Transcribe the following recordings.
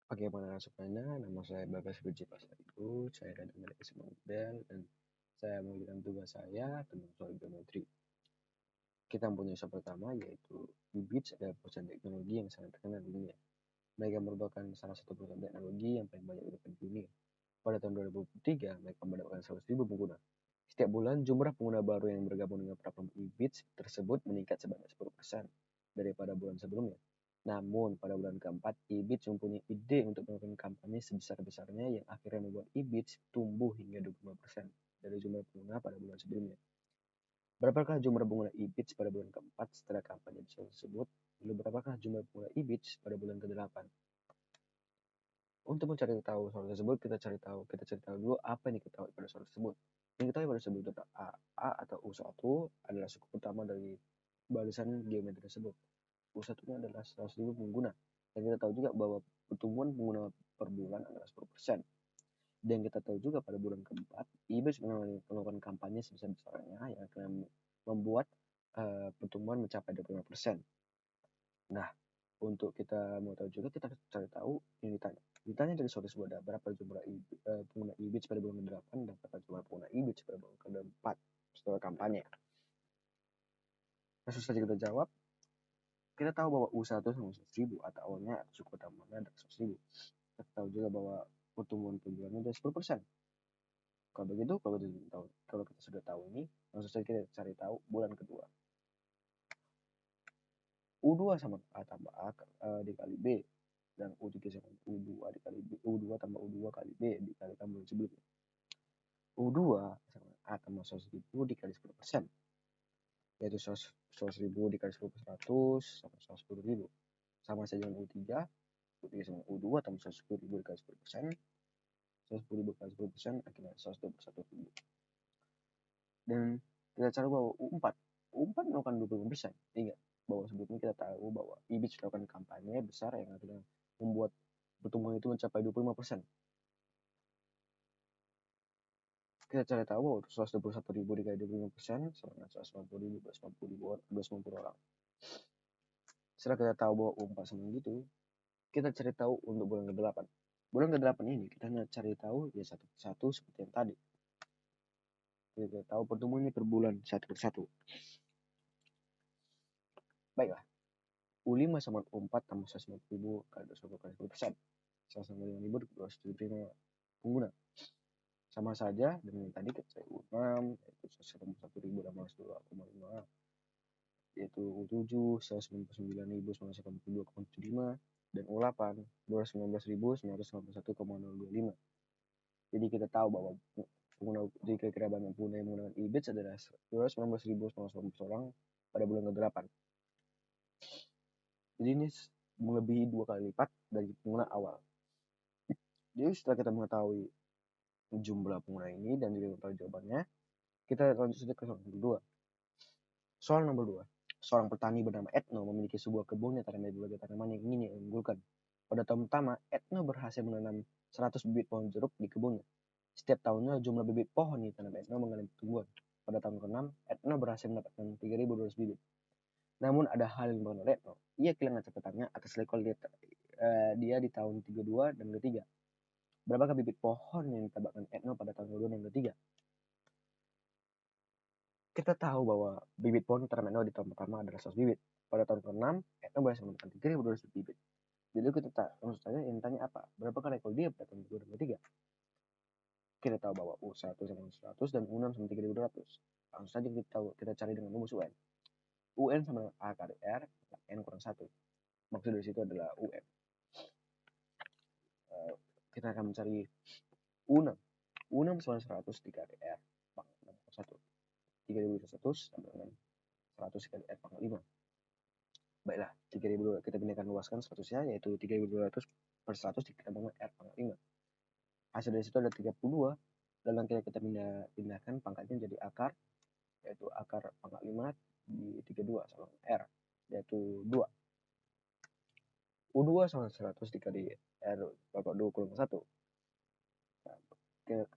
Bagaimana sebenarnya? Nama saya Bagas Puji Pasaribu, saya datang dari SMA Model dan saya mengerjakan tugas saya tentang soal geometri. Kita mempunyai soal pertama yaitu BIBIT adalah perusahaan teknologi yang sangat terkenal di dunia. Mereka merupakan salah satu perusahaan teknologi yang paling banyak digunakan di dunia. Pada tahun 2003, mereka mendapatkan 100.000 pengguna. Setiap bulan, jumlah pengguna baru yang bergabung dengan platform BIBIT tersebut meningkat sebanyak 10% daripada bulan sebelumnya. Namun, pada bulan keempat, IBIT mempunyai ide untuk melakukan kampanye sebesar-besarnya yang akhirnya membuat IBIT tumbuh hingga 25% dari jumlah pengguna pada bulan sebelumnya. Berapakah jumlah pengguna IBIT pada bulan keempat setelah kampanye tersebut? Lalu berapakah jumlah pengguna IBIT pada bulan ke-8? Untuk mencari tahu soal tersebut, kita cari tahu dulu apa yang diketahui pada soal tersebut. Yang diketahui pada tersebut adalah A atau U1 adalah suku pertama dari barisan geometri tersebut. U1 adalah 100.000 pengguna. Dan kita tahu juga bahwa pertumbuhan pengguna per bulan adalah 10%. Dan kita tahu juga pada bulan keempat, IBIT melakukan kampanye sebesar-besarnya yang akan membuat pertumbuhan mencapai 25%. Nah, untuk kita mau tahu juga, kita harus cari tahu yang ditanya. Ditanya dari soal tersebut ada berapa jumlah pengguna IBIT pada bulan ke-8 dan berapa jumlah pengguna IBIT pada bulan ke-4 setelah kampanye. Langsung saja kita jawab. Kita tahu bahwa U1 sama 100.000 atau awalnya suku utamanya adalah 100.000. Kita tahu juga bahwa pertumbuhan penjualannya adalah 10%. Kalau kita sudah tahu ini, langsung saja kita cari tahu bulan kedua. U2 sama A tambah A dikali B dan U3 sama U2 dikali B, U2 tambah U2 kali B dikalikan bulan sebelumnya. U2 sama A tambah 100.000 dikali 10%, yaitu 100.000 dikali 10% sama 110.000. Sama saja dengan U3 sama U2 tambah 110.000 dikali 10%, 110.000 kali 10% akhirnya 121.000. Dan kita cari bahwa U4 melakukan 25%. Ingat bahwa sebelumnya kita tahu bahwa IBIT sudah melakukan kampanye besar yang akhirnya membuat pertumbuhan itu mencapai 25%. Kita cari tahu bahwa 121.000 dikali 25% sama dengan 190.000, 290 orang. Setelah kita tahu bahwa U4 sama gitu, kita cari tahu untuk bulan ke-8. Bulan ke-8 ini kita hanya cari tahu ya satu persatu seperti yang tadi. Kita tahu pertumbuhannya per bulan satu persatu. Baiklah. U5 sama U4 tambah 150.000 kali 250 kali 10%. 195.000 275 pengguna. Sama saja dengan tadi kita cari U6 yaitu 181.000 tambah 2,5, yaitu U7 199.982,75 dan U8 219.991,025. Jadi kita tahu bahwa pengguna kira-kira banyak pengguna yang menggunakan IBIT adalah 219.991 orang pada bulan ke-8. Jadi ini melebihi 2 kali lipat dari pengguna awal. Jadi setelah kita mengetahui jumlah pengguna ini dan juga mengetahui jawabannya, kita lanjut saja ke soal nomor 2. Soal nomor 2. Seorang petani bernama Etno memiliki sebuah kebun yang terdapat berbagai tanaman yang ingin diunggulkan. Pada tahun pertama, Etno berhasil menanam 100 bibit pohon jeruk di kebunnya. Setiap tahunnya jumlah bibit pohon di tanam Etno mengalami pertumbuhan. Pada tahun ke-6, Etno berhasil mendapatkan 3.200 bibit. Namun ada hal yang mengenai Etno. Ia kehilangan catatannya atas lekol dia di tahun 32 dan ketiga. Berapakah bibit pohon yang ditabakkan Etno pada tahun kedua dan ketiga? Kita tahu bahwa bibit pohon ternak Etno di tahun pertama adalah 100 bibit. Pada tahun ke-6, Etno berhasil mendapatkan 3.200 bibit. Jadi kita maksud saya yang tanya apa? Berapakah rekor dia pada tahun kedua dan ketiga? Kita tahu bahwa U1 sama 100 dan U6 sama 3.200. Langsung saja kita cari dengan rumus UN. UN sama dengan A kali R, N kurang 1. Maksud dari situ adalah UN. Kita akan mencari U6. U6 sama 100 dikali R pangkat 1. 3.200 sama dengan 100 dikali R pangkat 5. Baiklah, 3.200 kita pindahkan luaskan 100-nya, yaitu 3.200 per 100 dikali dengan R pangkat 5. Hasil dari situ ada 32. Dan nanti kita pindahkan pangkatnya jadi akar, yaitu akar pangkat 5 di 32 sama R, yaitu 2. U2 sama 100 dikali R pangkat 2 kurang 1. Nah,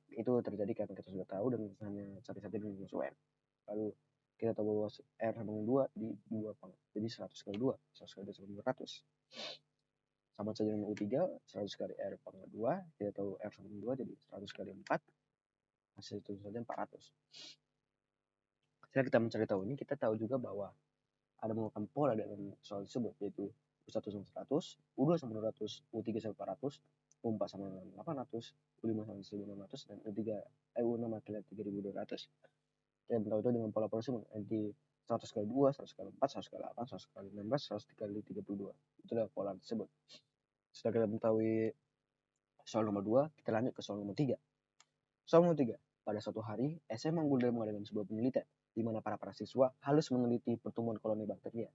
itu terjadi karena kita sudah tahu dan hanya cari saja dengan rumus UN. Lalu kita tahu bahwa R sama 2 di 2 pangkat. Jadi 100 kali 2, 100 kali 2 sama 200. sama saja dengan U3, 100 kali R pangkat 2, kita tahu R sama 2, jadi 100 kali 4, hasil itu saja 400. Setelah kita mencari tahu ini, kita tahu juga bahwa ada menggunakan pola dalam soal tersebut, yaitu U1 sama 100, U2 sama 200, U3 sama 400, U4 sama 800, U5 sama 1600, dan U6 sama 3200. Kita tahu itu dengan pola tersebut, nanti 100 kali 2, 100 kali 4, 100 kali 8, 100 kali 16, 100 kali 32. Itulah pola tersebut. Setelah kita mengetahui soal nomor 2, kita lanjut ke soal nomor 3. Soal nomor 3. Pada suatu hari, SMA Unggul mengadakan sebuah penelitian di mana para siswa harus meneliti pertumbuhan koloni bakteria.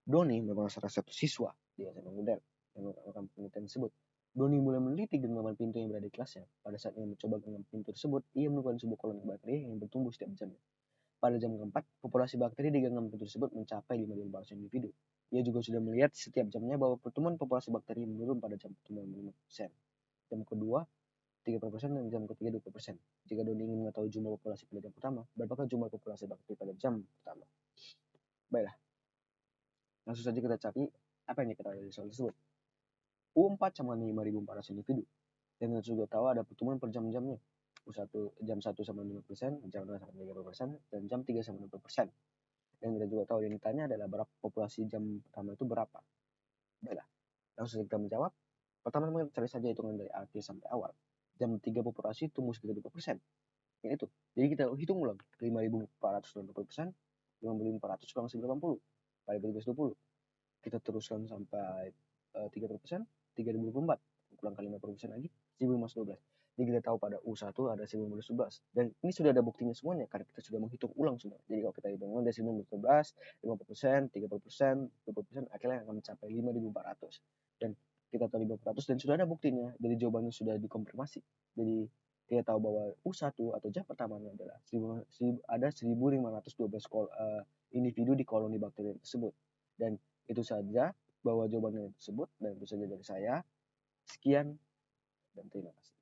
Doni memang salah satu siswa di SMA Unggul yang melakukan penelitian tersebut. Doni mulai meneliti genggaman pintu yang berada di kelasnya. Pada saat ia mencoba genggaman pintu tersebut, ia menemukan sebuah koloni bakteri yang bertumbuh setiap jamnya. Pada jam keempat, populasi bakteri di genggaman pintu tersebut mencapai 5.400 individu. Ia juga sudah melihat setiap jamnya bahwa pertumbuhan populasi bakteri menurun pada jam pertumbuhan 5%. Jam kedua 30% dan jam ketiga 20%. Jika Doni ingin mengetahui jumlah populasi pada jam pertama, berapakah jumlah populasi bakteri pada jam pertama? Baiklah, langsung saja kita cari apa yang diketahui dari soal tersebut. U4 sama 5.400 individu. Dan kita juga tahu ada pertumbuhan per jam-jamnya. Jam 1 sama 5%, jam 2 sama 30%, dan jam 3 sama 20%. Dan kita juga tahu yang ditanya adalah berapa populasi jam pertama itu berapa. Baiklah, langsung kita menjawab. Pertama-tama kita cari saja hitungan dari akhir sampai awal. Jam 3 populasi tumbuh sekitar 20%. Ya itu. Jadi kita hitung ulang. 5.420%, 5.400 kurang 180. Kali 20. Kita teruskan sampai 30%, 3.024. Kurang kali 50% lagi, 1.512. Jadi kita tahu pada U1 ada 1.511. Dan ini sudah ada buktinya semuanya karena kita sudah menghitung ulang semua. Jadi kalau kita hitung ulang dari 1.512, 50%, 30%, 20%, akhirnya akan mencapai 5.400. Dan kita tahu 5.400 dan sudah ada buktinya. Jadi jawabannya sudah dikonfirmasi. Jadi kita tahu bahwa U1 atau jam pertamanya adalah ada 1.512 individu di koloni bakteri tersebut. Dan itu saja bahwa jawabannya tersebut, dan itu saja dari saya. Sekian dan terima kasih.